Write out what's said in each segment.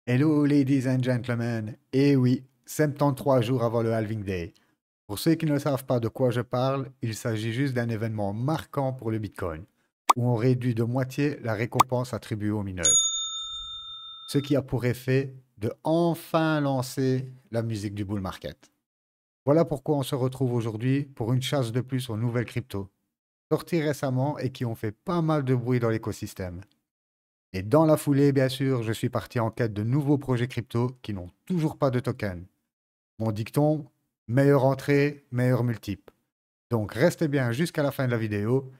Hello ladies and gentlemen, et oui, 73 jours avant le Halving Day. Pour ceux qui ne savent pas de quoi je parle, il s'agit juste d'un événement marquant pour le Bitcoin, où on réduit de moitié la récompense attribuée aux mineurs. Ce qui a pour effet de enfin lancer la musique du bull market. Voilà pourquoi on se retrouve aujourd'hui pour une chasse de plus aux nouvelles cryptos, sorties récemment et qui ont fait pas mal de bruit dans l'écosystème. Et dans la foulée, bien sûr, je suis parti en quête de nouveaux projets crypto qui n'ont toujours pas de token. Mon dicton, meilleure entrée, meilleur multiple. Donc restez bien jusqu'à la fin de la vidéo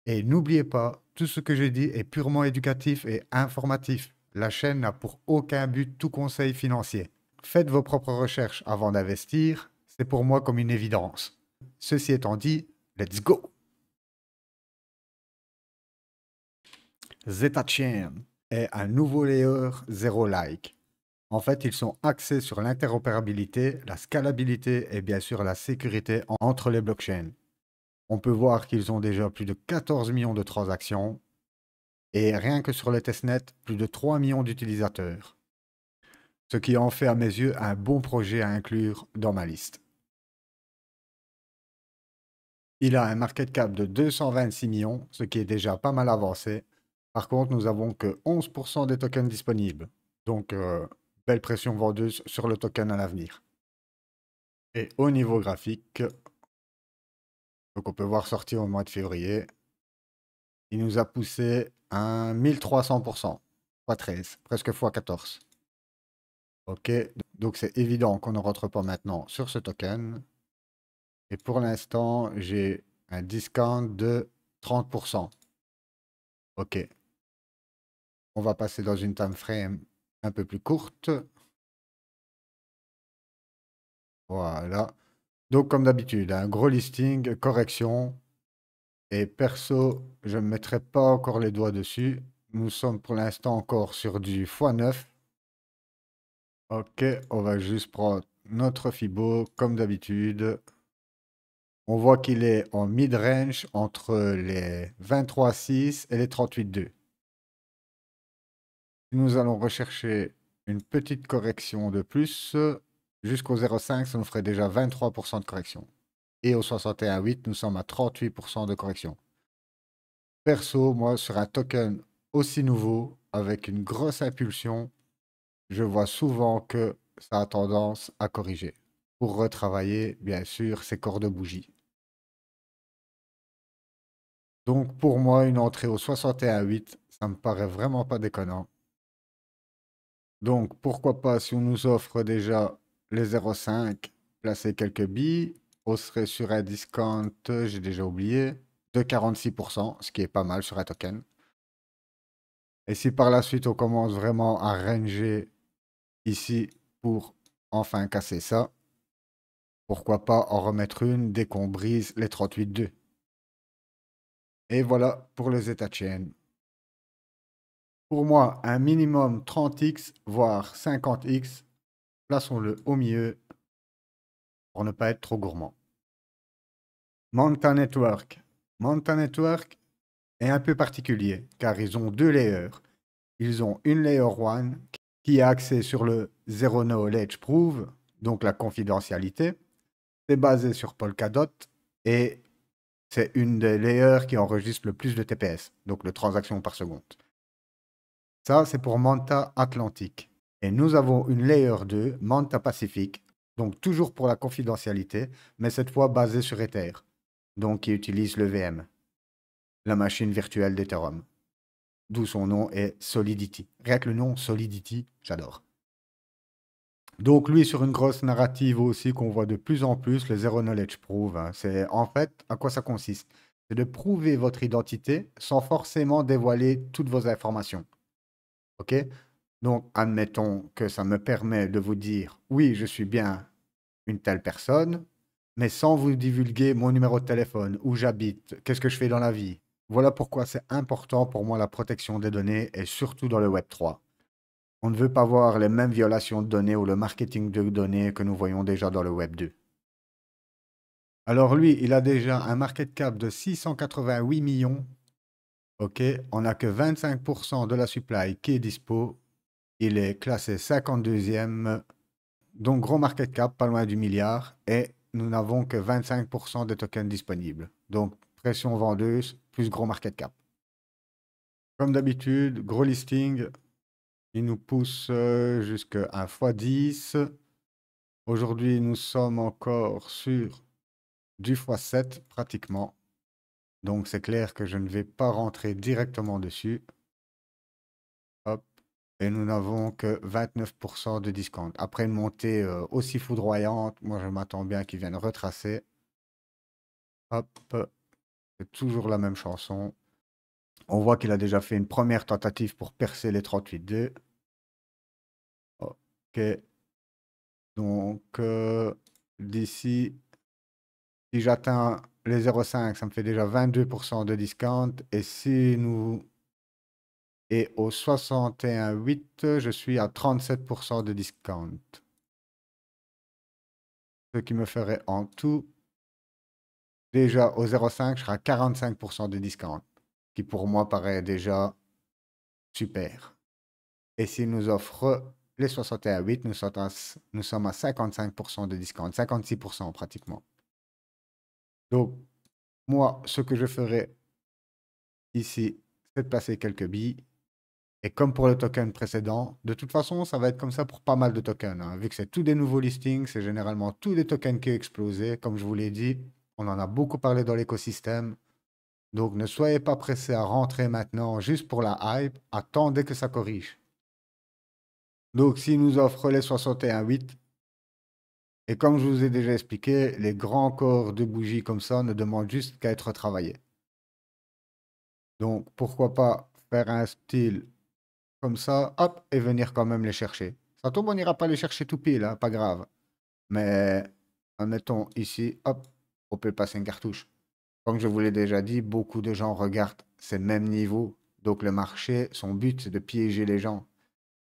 et n'oubliez pas, tout ce que je dis est purement éducatif et informatif. La chaîne n'a pour aucun but tout conseil financier. Faites vos propres recherches avant d'investir, c'est pour moi comme une évidence. Ceci étant dit, let's go! Zeta-Chain est un nouveau layer zéro like. En fait, ils sont axés sur l'interopérabilité, la scalabilité et bien sûr la sécurité entre les blockchains. On peut voir qu'ils ont déjà plus de 14 millions de transactions et rien que sur le testnet, plus de 3 millions d'utilisateurs. Ce qui en fait à mes yeux un bon projet à inclure dans ma liste. Il a un market cap de 226 millions, ce qui est déjà pas mal avancé. Par contre, nous avons que 11% des tokens disponibles. Donc, belle pression vendeuse sur le token à l'avenir. Et au niveau graphique, donc on peut voir sortir au mois de février, il nous a poussé un 1300%, fois 13, presque fois 14. Ok, donc c'est évident qu'on ne rentre pas maintenant sur ce token. Et pour l'instant, j'ai un discount de 30%. Ok, on va passer dans une time frame un peu plus courte. Voilà. Donc comme d'habitude, un gros listing, correction. Et perso, je ne mettrai pas encore les doigts dessus. Nous sommes pour l'instant encore sur du x9. Ok, on va juste prendre notre Fibo comme d'habitude. On voit qu'il est en mid-range entre les 23,6 et les 38,2. Nous allons rechercher une petite correction de plus. Jusqu'au 0,5, ça nous ferait déjà 23% de correction. Et au 61,8, nous sommes à 38% de correction. Perso, moi, sur un token aussi nouveau, avec une grosse impulsion, je vois souvent que ça a tendance à corriger. Pour retravailler, bien sûr, ses corps de bougie. Donc, pour moi, une entrée au 61,8, ça me paraît vraiment pas déconnant. Donc, pourquoi pas, si on nous offre déjà les 0,5, placer quelques billes, on serait sur un discount, j'ai déjà oublié, de 46%, ce qui est pas mal sur un token. Et si par la suite on commence vraiment à ranger ici pour enfin casser ça, pourquoi pas en remettre une dès qu'on brise les 38,2. Et voilà pour les états de chaîne. Pour moi, un minimum 30x, voire 50x, plaçons-le au milieu pour ne pas être trop gourmand. Manta Network. Manta Network est un peu particulier car ils ont deux layers. Ils ont une layer 1 qui est axée sur le Zero Knowledge Proof, donc la confidentialité. C'est basé sur Polkadot et c'est une des layers qui enregistre le plus de TPS, donc de transactions par seconde. Ça, c'est pour Manta Atlantique. Et nous avons une layer 2, Manta Pacific, donc toujours pour la confidentialité, mais cette fois basée sur Ether, donc qui utilise le VM, la machine virtuelle d'Ethereum. D'où son nom est Solidity. Rien que le nom Solidity, j'adore. Donc lui sur une grosse narrative aussi qu'on voit de plus en plus, le Zero Knowledge Proof, hein. C'est en fait à quoi ça consiste? C'est de prouver votre identité sans forcément dévoiler toutes vos informations. Ok? Donc admettons que ça me permet de vous dire oui, je suis bien une telle personne, mais sans vous divulguer mon numéro de téléphone, où j'habite, qu'est-ce que je fais dans la vie. Voilà pourquoi c'est important pour moi la protection des données et surtout dans le Web 3. On ne veut pas voir les mêmes violations de données ou le marketing de données que nous voyons déjà dans le Web 2. Alors lui, il a déjà un market cap de 688 millions. Ok, on n'a que 25% de la supply qui est dispo. Il est classé 52e, donc gros market cap, pas loin du milliard, et nous n'avons que 25% des tokens disponibles. Donc pression vendeuse plus gros market cap. Comme d'habitude, gros listing, il nous pousse jusqu'à un x10. Aujourd'hui, nous sommes encore sur du x7 pratiquement. Donc c'est clair que je ne vais pas rentrer directement dessus. Hop. Et nous n'avons que 29% de discount. Après une montée aussi foudroyante, moi je m'attends bien qu'ils viennent retracer. Hop. C'est toujours la même chanson. On voit qu'il a déjà fait une première tentative pour percer les 38,2. Ok. Donc d'ici, si j'atteins les 0,5, ça me fait déjà 22% de discount. Et si nous... Et au 61,8, je suis à 37% de discount. Ce qui me ferait en tout, déjà au 0,5, je serai à 45% de discount. Qui pour moi paraît déjà super. Et s'il nous offre les 61,8, nous sommes à 55% de discount. 56% pratiquement. Donc, moi, ce que je ferai ici, c'est de placer quelques billes. Et comme pour le token précédent, de toute façon, ça va être comme ça pour pas mal de tokens, hein. Vu que c'est tous des nouveaux listings, c'est généralement tous des tokens qui ont explosé. Comme je vous l'ai dit, on en a beaucoup parlé dans l'écosystème. Donc ne soyez pas pressés à rentrer maintenant juste pour la hype. Attendez que ça corrige. Donc s'il nous offre les 61,8, et comme je vous ai déjà expliqué, les grands corps de bougies comme ça ne demandent juste qu'à être travaillés. Donc pourquoi pas faire un style comme ça, hop, et venir quand même les chercher. Ça tombe, on n'ira pas les chercher tout pile, hein, pas grave. Mais admettons ici, hop, on peut passer une cartouche. Comme je vous l'ai déjà dit, beaucoup de gens regardent ces mêmes niveaux. Donc le marché, son but, c'est de piéger les gens.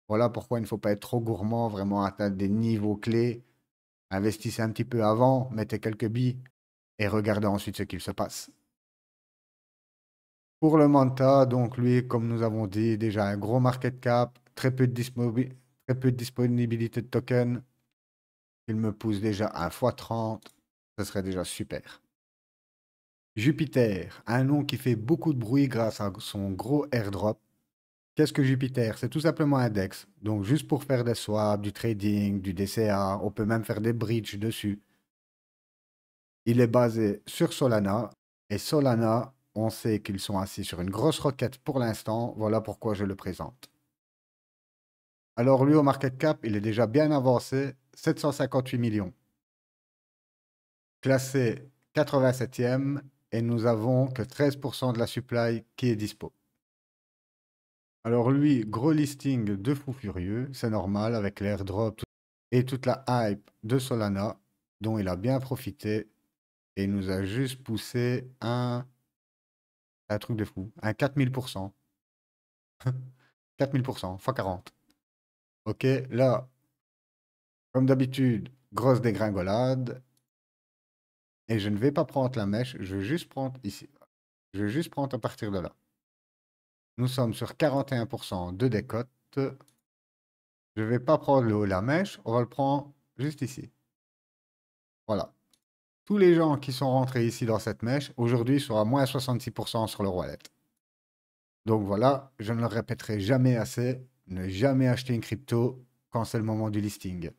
Voilà pourquoi il ne faut pas être trop gourmand, vraiment atteindre des niveaux clés. Investissez un petit peu avant, mettez quelques billes et regardez ensuite ce qu'il se passe. Pour le Manta, donc lui, comme nous avons dit, déjà un gros market cap, très peu de disponibilité de tokens. Il me pousse déjà à x30, ce serait déjà super. Jupiter, un nom qui fait beaucoup de bruit grâce à son gros airdrop. Qu'est-ce que Jupiter? C'est tout simplement un DEX. Donc juste pour faire des swaps, du trading, du DCA, on peut même faire des bridges dessus. Il est basé sur Solana. Et Solana, on sait qu'ils sont assis sur une grosse roquette pour l'instant. Voilà pourquoi je le présente. Alors lui, au market cap, il est déjà bien avancé. 758 millions. Classé 87e. Et nous avons que 13% de la supply qui est dispo. Alors lui, gros listing de fou furieux. C'est normal avec l'airdrop et toute la hype de Solana dont il a bien profité. Et il nous a juste poussé un truc de fou. Un 4000%. 4000%, fois 40. Ok, là, comme d'habitude, grosse dégringolade. Et je ne vais pas prendre la mèche, je vais juste prendre ici. Je vais juste prendre à partir de là. Nous sommes sur 41% de décote. Je ne vais pas prendre le haut de la mèche, on va le prendre juste ici. Voilà. Tous les gens qui sont rentrés ici dans cette mèche, aujourd'hui, sont à moins 66% sur le wallet. Donc voilà, je ne le répéterai jamais assez, ne jamais acheter une crypto quand c'est le moment du listing.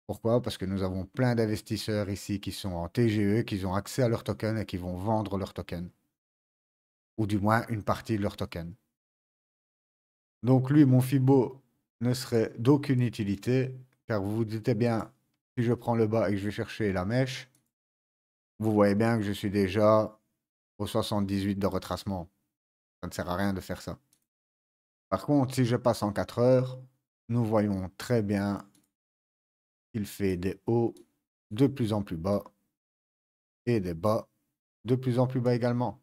Pourquoi? Parce que nous avons plein d'investisseurs ici qui sont en TGE, qui ont accès à leurs tokens et qui vont vendre leurs tokens. Ou du moins une partie de leurs tokens. Donc lui, mon Fibo ne serait d'aucune utilité, car vous vous doutez bien, si je prends le bas et que je vais chercher la mèche, vous voyez bien que je suis déjà au 78 de retracement. Ça ne sert à rien de faire ça. Par contre, si je passe en 4 heures, nous voyons très bien qu'il fait des hauts de plus en plus bas et des bas de plus en plus bas également.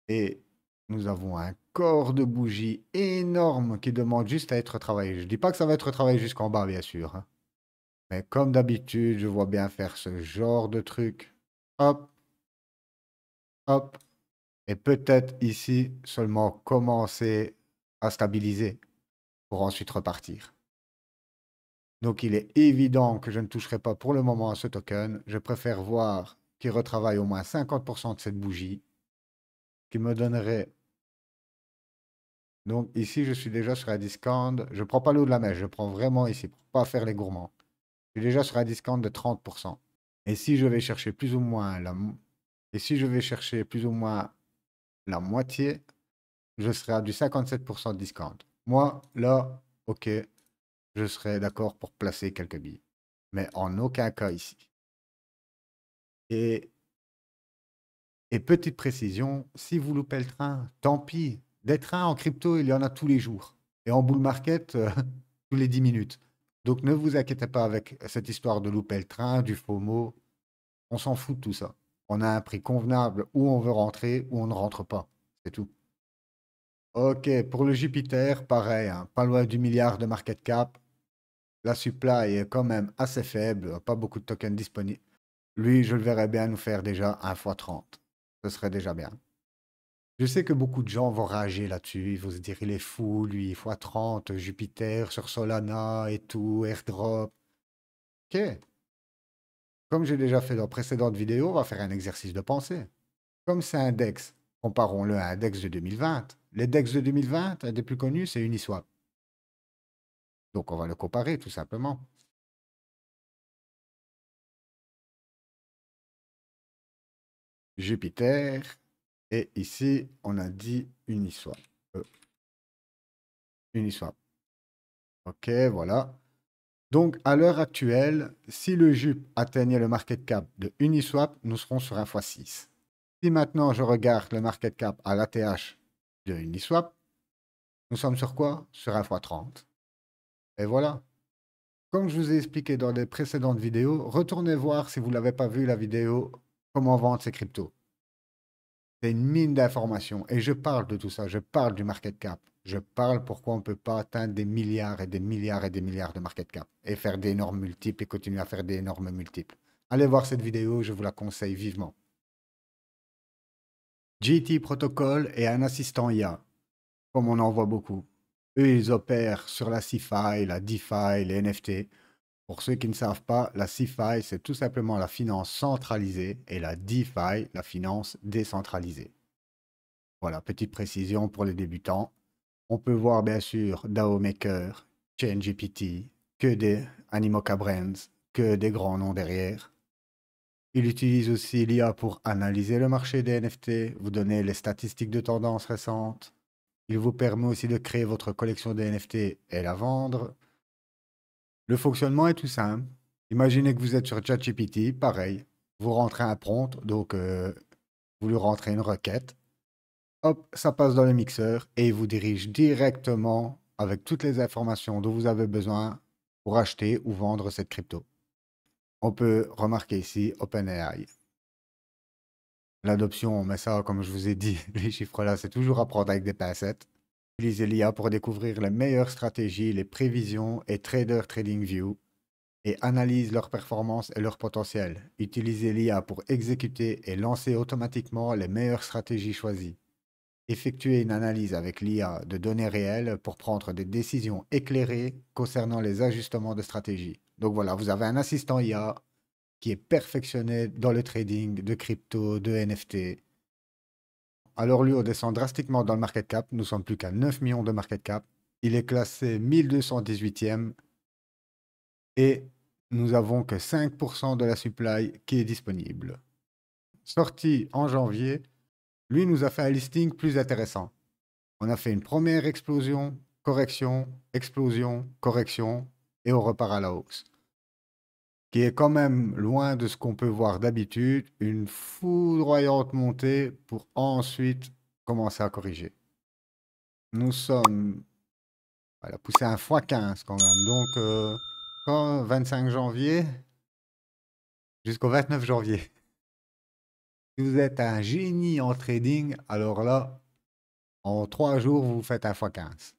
Et nous avons un corps de bougie énorme qui demande juste à être travaillé. Je ne dis pas que ça va être travaillé jusqu'en bas, bien sûr, hein. Mais comme d'habitude, je vois bien faire ce genre de truc. Hop, hop. Et peut-être ici seulement commencer à stabiliser. pour ensuite repartir. Donc il est évident que je ne toucherai pas pour le moment à ce token. Je préfère voir qu'il retravaille au moins 50% de cette bougie, qui me donnerait... Donc ici, je suis déjà sur un discount. Je ne prends pas l'eau de la mèche, je prends vraiment ici, pour pas faire les gourmands. Je suis déjà sur un discount de 30%. Et si je vais chercher plus ou moins Et si je vais chercher plus ou moins la moitié, je serai à du 57% de discount. Moi, là, ok, je serais d'accord pour placer quelques billes. Mais en aucun cas ici. Et, et petite précision, si vous loupez le train, tant pis. Des trains en crypto, il y en a tous les jours. Et en bull market, tous les 10 minutes. Donc ne vous inquiétez pas avec cette histoire de louper le train, du FOMO. On s'en fout de tout ça. On a un prix convenable où on veut rentrer, où on ne rentre pas. C'est tout. Ok, pour le Jupiter, pareil, hein, pas loin du milliard de market cap. La supply est quand même assez faible, pas beaucoup de tokens disponibles. Lui, je le verrais bien nous faire déjà 1 fois 30. Ce serait déjà bien. Je sais que beaucoup de gens vont rager là-dessus. Ils vont se dire, il est fou, lui, fois 30, Jupiter sur Solana et tout, airdrop. Ok, comme j'ai déjà fait dans précédentes vidéos, on va faire un exercice de pensée. Comme c'est un DEX, comparons-le à un DEX de 2020. Les DEX de 2020, un des plus connus, c'est Uniswap. Donc on va le comparer tout simplement. Jupiter, et ici, on a dit Uniswap. Uniswap. Ok, voilà. Donc, à l'heure actuelle, si le JUP atteignait le market cap de Uniswap, nous serons sur un x6. Si maintenant je regarde le market cap à l'ATH de Uniswap, nous sommes sur quoi? Sur un x30. Et voilà. Comme je vous ai expliqué dans les précédentes vidéos, retournez voir si vous ne l'avez pas vu la vidéo comment vendre ces cryptos. C'est une mine d'informations. Et je parle de tout ça. Je parle du market cap. Je parle pourquoi on ne peut pas atteindre des milliards et des milliards et des milliards de market cap et faire d'énormes multiples et continuer à faire d'énormes multiples. Allez voir cette vidéo, je vous la conseille vivement. GT Protocol est un assistant IA, comme on en voit beaucoup. Eux, ils opèrent sur la CeFi, la DeFi, les NFT. Pour ceux qui ne savent pas, la CeFi, c'est tout simplement la finance centralisée et la DeFi, la finance décentralisée. Voilà, petite précision pour les débutants. On peut voir bien sûr DAO Maker, ChainGPT, que des Animoca Brands, que des grands noms derrière. Il utilise aussi l'IA pour analyser le marché des NFT, vous donner les statistiques de tendance récentes. Il vous permet aussi de créer votre collection de NFT et la vendre. Le fonctionnement est tout simple. Imaginez que vous êtes sur ChatGPT, pareil. Vous rentrez un prompt, donc vous lui rentrez une requête. Hop, ça passe dans le mixeur et il vous dirige directement avec toutes les informations dont vous avez besoin pour acheter ou vendre cette crypto. On peut remarquer ici OpenAI. L'adoption, mais ça, comme je vous ai dit, les chiffres là, c'est toujours à prendre avec des pincettes. Utilisez l'IA pour découvrir les meilleures stratégies, les prévisions et Trader TradingView et analyse leurs performances et leur potentiel. Utilisez l'IA pour exécuter et lancer automatiquement les meilleures stratégies choisies. Effectuer une analyse avec l'IA de données réelles pour prendre des décisions éclairées concernant les ajustements de stratégie. Donc voilà, vous avez un assistant IA qui est perfectionné dans le trading de crypto, de NFT. Alors lui, on descend drastiquement dans le market cap. Nous sommes plus qu'à 9 millions de market cap. Il est classé 1218e et nous avons que 5% de la supply qui est disponible. Sorti en janvier, lui nous a fait un listing plus intéressant. On a fait une première explosion, correction, et on repart à la hausse. Qui est quand même loin de ce qu'on peut voir d'habitude, une foudroyante montée pour ensuite commencer à corriger. Nous sommes, elle a poussé un x15 quand même, donc quand 25 janvier jusqu'au 29 janvier. Si vous êtes un génie en trading, alors là, en 3 jours, vous faites un x15.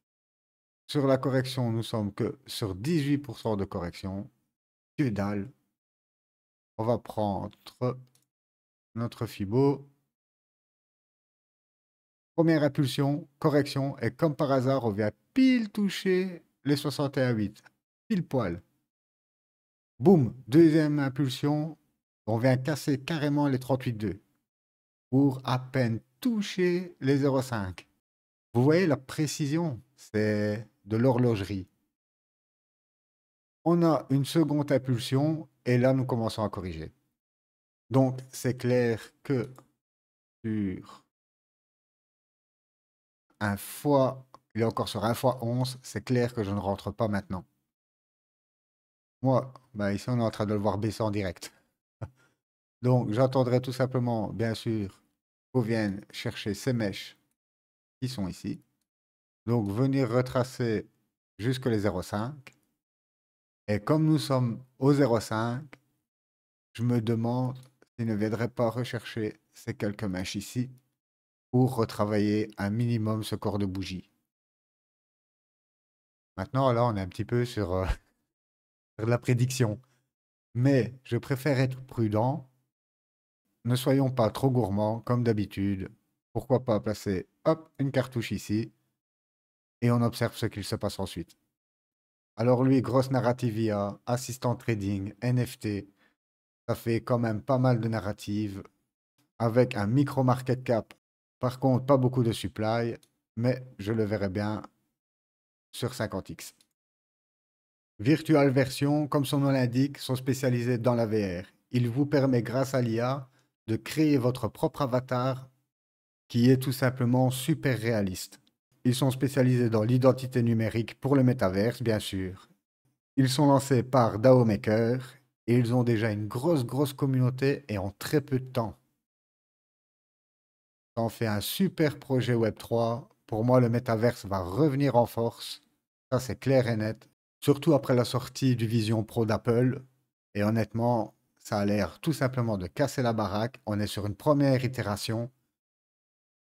Sur la correction, nous sommes que sur 18% de correction. Que dalle. On va prendre notre Fibo. Première impulsion, correction, et comme par hasard, on vient pile touché les 61,8. Pile poil. Boum, deuxième impulsion, on vient casser carrément les 38,2 pour à peine toucher les 0,5. Vous voyez la précision, c'est de l'horlogerie. On a une seconde impulsion et là nous commençons à corriger. Donc c'est clair que sur un fois, il est encore sur un fois 11, c'est clair que je ne rentre pas maintenant. Moi, bah ici on est en train de le voir baisser en direct. Donc j'attendrai tout simplement, bien sûr, qu'on vienne chercher ces mèches qui sont ici. Donc venir retracer jusque les 0,5. Et comme nous sommes au 0,5, je me demande s'il ne viendrait pas rechercher ces quelques mèches ici pour retravailler un minimum ce corps de bougie. Maintenant, là, on est un petit peu sur, sur de la prédiction. Mais je préfère être prudent. Ne soyons pas trop gourmands, comme d'habitude. Pourquoi pas placer, hop, une cartouche ici et on observe ce qu'il se passe ensuite. Alors lui, grosse narrative IA, assistant trading, NFT, ça fait quand même pas mal de narratives avec un micro market cap. Par contre, pas beaucoup de supply, mais je le verrai bien sur 50x. Virtual Version, comme son nom l'indique, sont spécialisés dans la VR. Il vous permet, grâce à l'IA, de créer votre propre avatar qui est tout simplement super réaliste. Ils sont spécialisés dans l'identité numérique pour le métaverse, bien sûr. Ils sont lancés par DAO Maker et ils ont déjà une grosse communauté et en très peu de temps. Ça en fait un super projet Web3. Pour moi, le métaverse va revenir en force. Ça, c'est clair et net. Surtout après la sortie du Vision Pro d'Apple. Et honnêtement, ça a l'air tout simplement de casser la baraque. On est sur une première itération.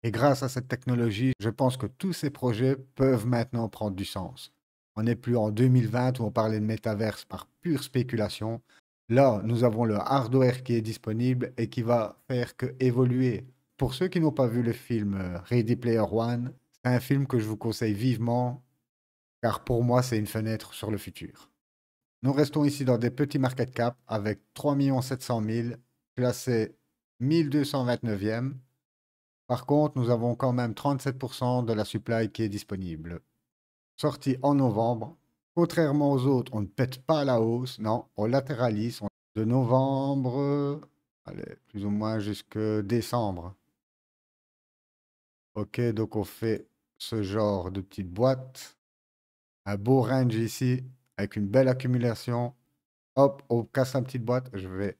Et grâce à cette technologie, je pense que tous ces projets peuvent maintenant prendre du sens. On n'est plus en 2020 où on parlait de métaverse par pure spéculation. Là, nous avons le hardware qui est disponible et qui va faire que évoluer. Pour ceux qui n'ont pas vu le film Ready Player One, c'est un film que je vous conseille vivement, car pour moi, c'est une fenêtre sur le futur. Nous restons ici dans des petits market cap avec 3 700 000, classé 1229e. Par contre, nous avons quand même 37% de la supply qui est disponible. Sorti en novembre. Contrairement aux autres, on ne pète pas à la hausse. Non, on latéralise. De novembre, allez, plus ou moins jusque décembre. Ok, donc on fait ce genre de petite boîte. Un beau range ici, avec une belle accumulation. Hop, on casse la petite boîte. Je vais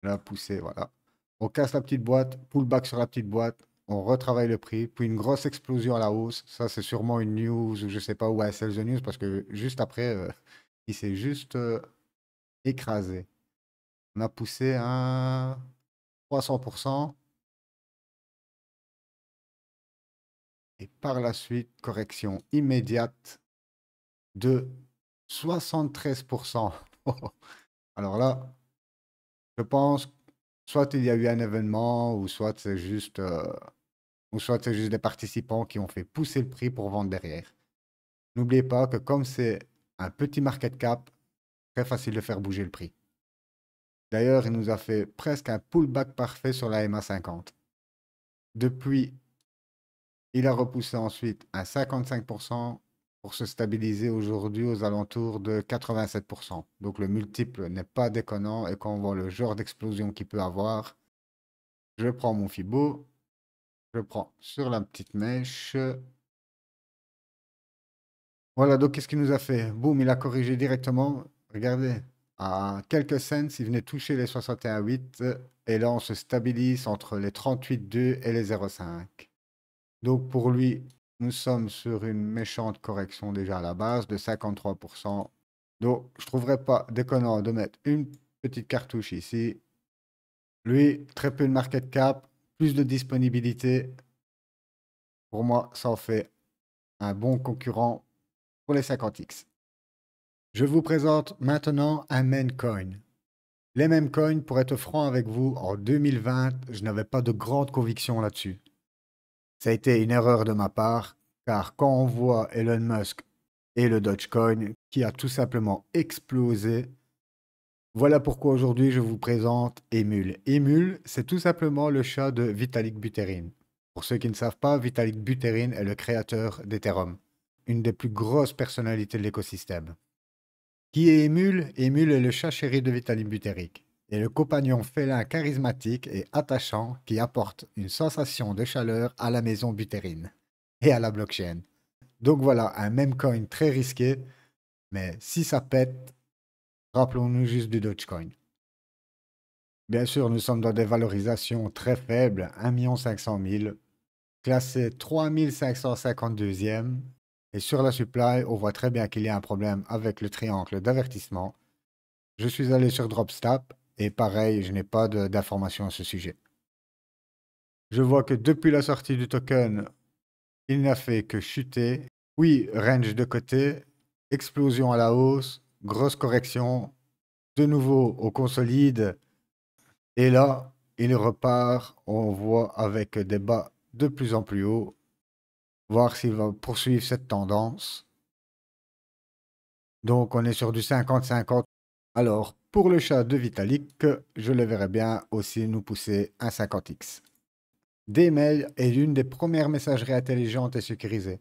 la pousser, voilà. On casse la petite boîte, pullback sur la petite boîte, on retravaille le prix, puis une grosse explosion à la hausse. Ça, c'est sûrement une news ou je sais pas où est Sell the News parce que juste après, il s'est juste écrasé. On a poussé à 300% et par la suite, correction immédiate de 73%. Alors là, je pense, soit il y a eu un événement ou soit c'est juste des participants qui ont fait pousser le prix pour vendre derrière. N'oubliez pas que comme c'est un petit market cap, très facile de faire bouger le prix. D'ailleurs, il nous a fait presque un pullback parfait sur la MA50. Depuis, il a repoussé ensuite à 55% pour se stabiliser aujourd'hui aux alentours de 87%. Donc le multiple n'est pas déconnant et quand on voit le genre d'explosion qu'il peut avoir, je prends mon Fibo, je prends sur la petite mèche. Voilà, donc qu'est-ce qu'il nous a fait? Boum, il a corrigé directement. Regardez, à quelques cents, il venait toucher les 61,8 et là, on se stabilise entre les 38,2 et les 0,5. Donc pour lui, nous sommes sur une méchante correction déjà à la base de 53%. Donc je ne trouverais pas déconnant de mettre une petite cartouche ici. Lui, très peu de market cap, plus de disponibilité. Pour moi, ça en fait un bon concurrent pour les 50x. Je vous présente maintenant un meme coin. Les meme coins, pour être franc avec vous, en 2020, je n'avais pas de grande conviction là-dessus. Ça a été une erreur de ma part, Car quand on voit Elon Musk et le Dogecoin qui a tout simplement explosé, voilà pourquoi aujourd'hui je vous présente Emule. Emule, c'est tout simplement le chat de Vitalik Buterin. Pour ceux qui ne savent pas, Vitalik Buterin est le créateur d'Ethereum, une des plus grosses personnalités de l'écosystème. Qui est Emule? Emule est le chat chéri de Vitalik Buterin et le compagnon félin charismatique et attachant qui apporte une sensation de chaleur à la maison Buterin et à la blockchain. Donc voilà, un meme coin très risqué, mais si ça pète, rappelons-nous juste du Dogecoin. Bien sûr, nous sommes dans des valorisations très faibles, 1 500 000, classé 3552e. Et sur la supply, on voit très bien qu'il y a un problème avec le triangle d'avertissement. Je suis allé sur Dropstap et pareil, je n'ai pas d'informations à ce sujet. Je vois que depuis la sortie du token, il n'a fait que chuter. Oui, range de côté, explosion à la hausse, grosse correction, de nouveau au consolide. Et là, il repart, on voit avec des bas de plus en plus hauts, voir s'il va poursuivre cette tendance. Donc on est sur du 50-50. Alors, pour le chat de Vitalik, je le verrais bien aussi nous pousser un 50x. Dmail est l'une des premières messageries intelligentes et sécurisées.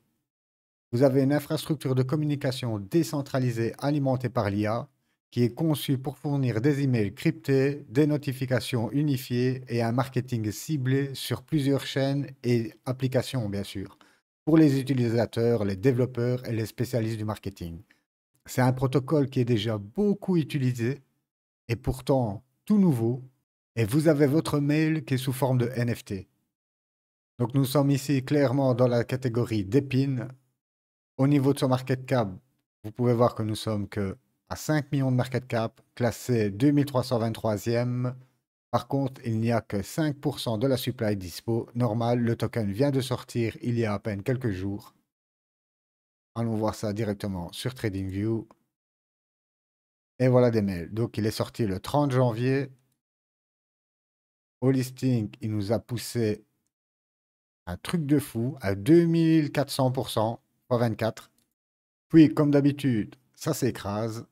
Vous avez une infrastructure de communication décentralisée alimentée par l'IA qui est conçue pour fournir des emails cryptés, des notifications unifiées et un marketing ciblé sur plusieurs chaînes et applications, bien sûr, pour les utilisateurs, les développeurs et les spécialistes du marketing. C'est un protocole qui est déjà beaucoup utilisé et pourtant tout nouveau, et vous avez votre mail qui est sous forme de NFT. Donc nous sommes ici clairement dans la catégorie d'épines. Au niveau de son market cap, vous pouvez voir que nous sommes que à 5 millions de market cap, classé 2323e. Par contre, il n'y a que 5% de la supply dispo. Normal, le token vient de sortir il y a à peine quelques jours. Allons voir ça directement sur TradingView. Et voilà des mails. Donc, il est sorti le 30 janvier. Au listing, il nous a poussé un truc de fou à 2400% x 24. Puis, comme d'habitude, ça s'écrase.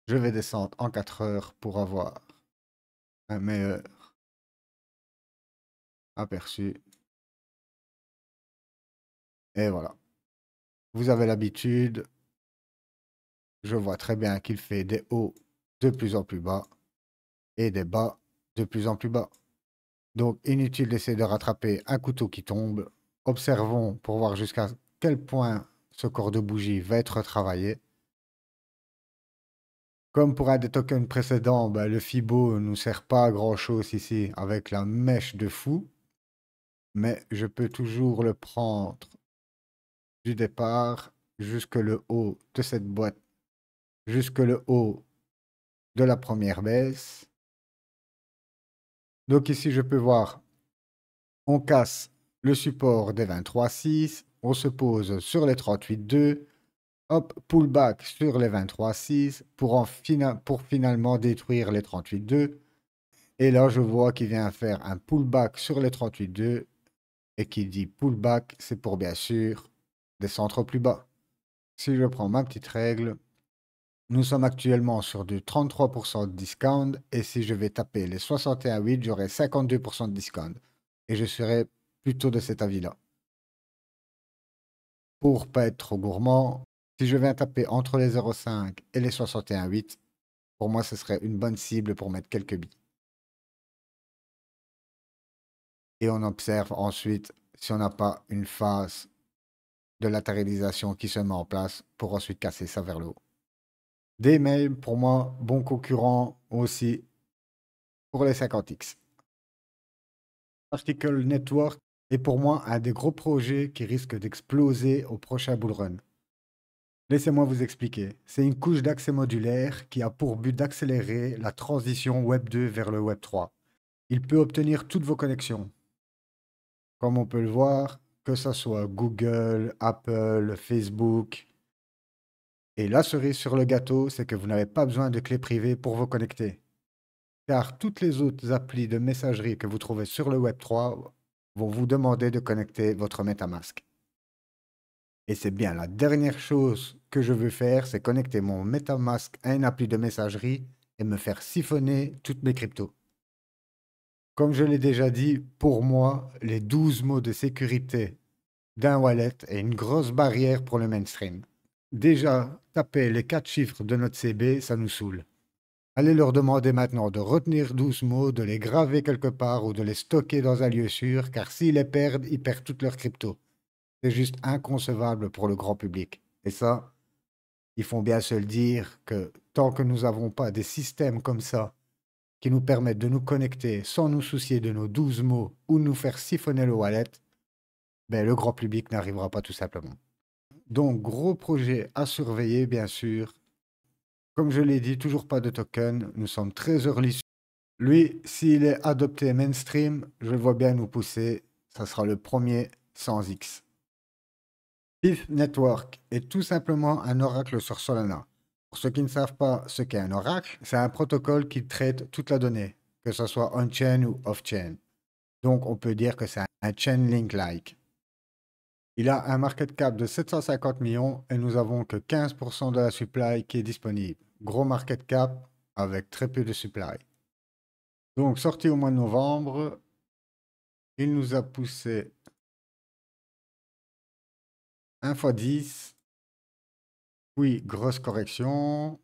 Je vais descendre en 4 heures pour avoir un meilleur aperçu. Et voilà. Vous avez l'habitude. Je vois très bien qu'il fait des hauts de plus en plus bas et des bas de plus en plus bas. Donc, inutile d'essayer de rattraper un couteau qui tombe. Observons pour voir jusqu'à quel point ce corps de bougie va être travaillé. Comme pour un des tokens précédents, ben, le Fibo ne nous sert pas à grand chose ici avec la mèche de fou. Mais je peux toujours le prendre du départ jusque le haut de cette boîte, jusque le haut de la première baisse. Donc ici, je peux voir, on casse le support des 23,6, on se pose sur les 38,2, hop, pullback sur les 23,6 pour finalement détruire les 38,2. Et là, je vois qu'il vient faire un pullback sur les 38,2. Et qui dit pullback, c'est pour bien sûr descendre plus bas. Si je prends ma petite règle, nous sommes actuellement sur du 33% de discount. Et si je vais taper les 61,8, j'aurai 52% de discount. Et je serai plutôt de cet avis-là. Pour pas être trop gourmand, si je viens taper entre les 0,5 et les 61,8, pour moi, ce serait une bonne cible pour mettre quelques billes. Et on observe ensuite si on n'a pas une phase de latéralisation qui se met en place pour ensuite casser ça vers le haut. Dmail, pour moi, bon concurrent aussi pour les 50x. Particle Network est pour moi un des gros projets qui risque d'exploser au prochain bull run. Laissez-moi vous expliquer. C'est une couche d'accès modulaire qui a pour but d'accélérer la transition Web 2 vers le Web 3. Il peut obtenir toutes vos connexions. Comme on peut le voir, que ce soit Google, Apple, Facebook. Et la cerise sur le gâteau, c'est que vous n'avez pas besoin de clé privée pour vous connecter. Car toutes les autres applis de messagerie que vous trouvez sur le Web 3, vont vous demander de connecter votre MetaMask. Et c'est bien la dernière chose que je veux faire, c'est connecter mon MetaMask à une appli de messagerie et me faire siphonner toutes mes cryptos. Comme je l'ai déjà dit, pour moi, les 12 mots de sécurité d'un wallet est une grosse barrière pour le mainstream. Déjà, taper les 4 chiffres de notre CB, ça nous saoule. Allez leur demander maintenant de retenir 12 mots, de les graver quelque part ou de les stocker dans un lieu sûr, car s'ils les perdent, ils perdent toutes leurs cryptos. C'est juste inconcevable pour le grand public. Et ça, ils font bien se le dire que tant que nous n'avons pas des systèmes comme ça qui nous permettent de nous connecter sans nous soucier de nos 12 mots ou nous faire siphonner le wallet, ben, le grand public n'arrivera pas tout simplement. Donc, gros projet à surveiller, bien sûr. Comme je l'ai dit, toujours pas de token. Nous sommes très early. Lui, s'il est adopté mainstream, je le vois bien nous pousser. Ça sera le premier sans X. PIF Network est tout simplement un oracle sur Solana. Pour ceux qui ne savent pas ce qu'est un oracle, c'est un protocole qui traite toute la donnée, que ce soit on-chain ou off-chain. Donc, on peut dire que c'est un Chainlink-like. Il a un market cap de 750 millions et nous avons que 15% de la supply qui est disponible. Gros market cap avec très peu de supply. Donc, sorti au mois de novembre, il nous a poussé 1 x 10. Puis, grosse correction,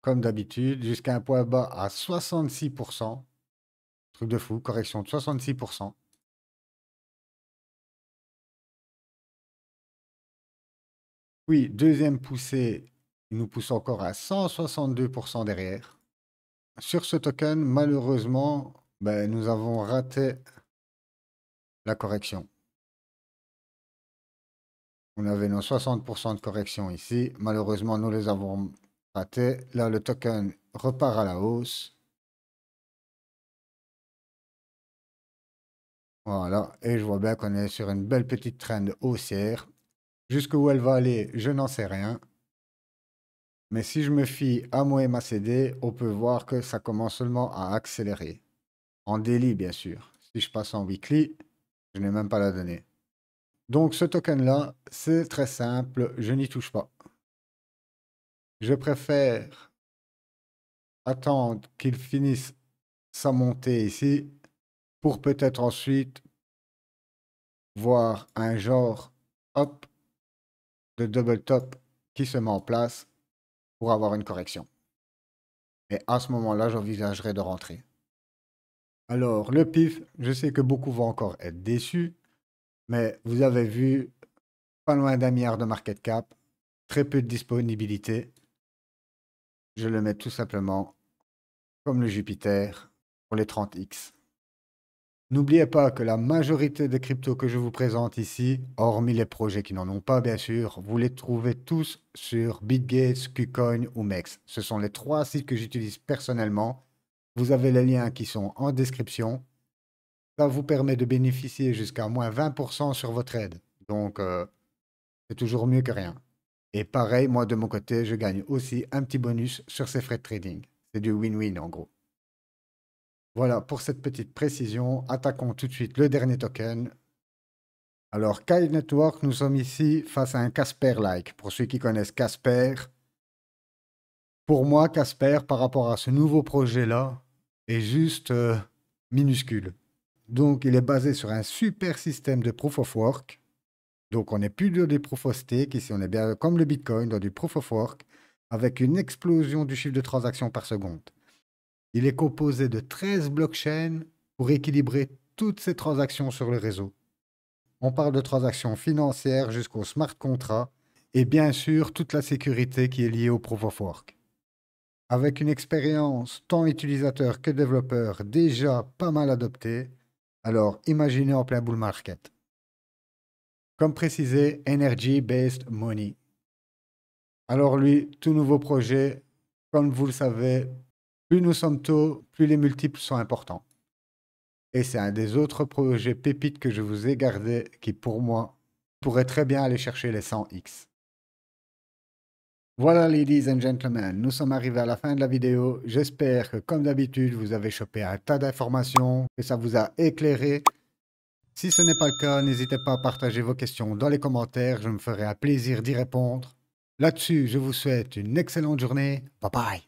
comme d'habitude, jusqu'à un point bas à 66%. Truc de fou, correction de 66%. Puis, deuxième poussée, il nous pousse encore à 162% derrière. Sur ce token, malheureusement, ben, nous avons raté la correction. On avait nos 60% de correction ici. Malheureusement, nous les avons ratés. Là, le token repart à la hausse. Voilà. Et je vois bien qu'on est sur une belle petite trend haussière. Jusqu'où elle va aller, je n'en sais rien. Mais si je me fie à mon MACD, on peut voir que ça commence seulement à accélérer. En daily, bien sûr. Si je passe en weekly, je n'ai même pas la donnée. Donc ce token-là, c'est très simple, je n'y touche pas. Je préfère attendre qu'il finisse sa montée ici pour peut-être ensuite voir un genre hop de double top qui se met en place pour avoir une correction. Et à ce moment-là, j'envisagerai de rentrer. Alors, le PIF, je sais que beaucoup vont encore être déçus, mais vous avez vu, pas loin d'1 milliard de market cap, très peu de disponibilité. Je le mets tout simplement comme le Jupiter pour les 30X. N'oubliez pas que la majorité des cryptos que je vous présente ici, hormis les projets qui n'en ont pas bien sûr, vous les trouvez tous sur BitGate, KuCoin ou MEX. Ce sont les 3 sites que j'utilise personnellement. Vous avez les liens qui sont en description. Ça vous permet de bénéficier jusqu'à moins 20% sur votre aide. Donc, c'est toujours mieux que rien. Et pareil, moi de mon côté, je gagne aussi un petit bonus sur ces frais de trading. C'est du win-win en gros. Voilà pour cette petite précision. Attaquons tout de suite le dernier token. Alors, Kyle Network, nous sommes ici face à un Casper-like. Pour ceux qui connaissent Casper, pour moi, Casper, par rapport à ce nouveau projet-là, est juste minuscule. Donc, il est basé sur un super système de Proof of Work. Donc, on n'est plus dans du Proof of Stake. Ici, on est bien comme le Bitcoin, dans du Proof of Work, avec une explosion du chiffre de transactions par seconde. Il est composé de 13 blockchains pour équilibrer toutes ces transactions sur le réseau. On parle de transactions financières jusqu'au smart contract et bien sûr toute la sécurité qui est liée au Proof of Work. Avec une expérience tant utilisateur que développeur déjà pas mal adoptée, alors imaginez en plein bull market. Comme précisé, Energy Based Money. Alors lui, tout nouveau projet, comme vous le savez, plus nous sommes tôt, plus les multiples sont importants. Et c'est un des autres projets pépites que je vous ai gardé qui, pour moi, pourrait très bien aller chercher les 100x. Voilà, ladies and gentlemen, nous sommes arrivés à la fin de la vidéo. J'espère que, comme d'habitude, vous avez chopé un tas d'informations, que ça vous a éclairé Si ce n'est pas le cas, n'hésitez pas à partager vos questions dans les commentaires, je me ferai un plaisir d'y répondre. Là-dessus, je vous souhaite une excellente journée. Bye bye.